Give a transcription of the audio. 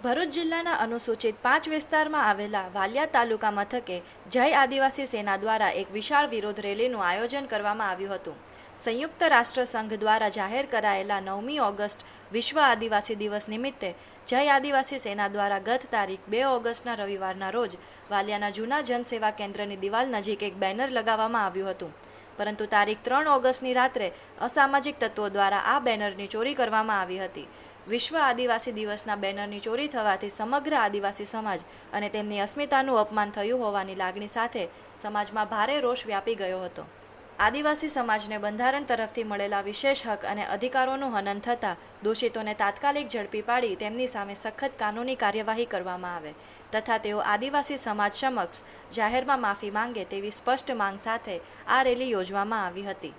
ભરૂચ જિલ્લાના અનુસૂચિત 5 વિસ્તારમાં આવેલા વાલિયા તાલુકા મથકે જય આદિવાસી સેના દ્વારા એક વિશાળ વિરોધ રેલીનું આયોજન કરવામાં આવ્યું હતું. સંયુક્ત રાષ્ટ્ર સંઘ દ્વારા જાહેર કરાયેલા 9મી ઓગસ્ટ વિશ્વ આદિવાસી દિવસ નિમિત્તે જય આદિવાસી સેના દ્વારા ગત તારીખ 2 ઓગસ્ટના રવિવારના રોજ વાલિયાના જૂના જનસેવા કેન્દ્રની દિવાલ નજીક એક બેનર લગાવવામાં આવ્યું હતું. પરંતુ તારીખ 3 ઓગસ્ટની રાત્રે અસામાજિક તત્વો દ્વારા આ બેનરની ચોરી કરવામાં આવી હતી. વિશ્વ આદિવાસી દિવસના બેનરની ચોરી થવાથી સમગ્ર આદિવાસી સમાજ અને તેમની અસ્મિતાનું અપમાન થયું હોવાની લાગણી સાથે સમાજમાં ભારે રોષ વ્યાપી ગયો હતો. આદિવાસી સમાજને બંધારણ તરફથી મળેલા વિશેષ હક અને અધિકારોનું હનન થતાં દોષિતોને તાત્કાલિક ઝડપી પાડી તેમની સામે સખત કાનૂની કાર્યવાહી કરવામાં આવે તથા તેઓ આદિવાસી સમાજ સમક્ષ જાહેરમાં માફી માંગે તેવી સ્પષ્ટ માંગ સાથે આ રેલી યોજવામાં આવી હતી.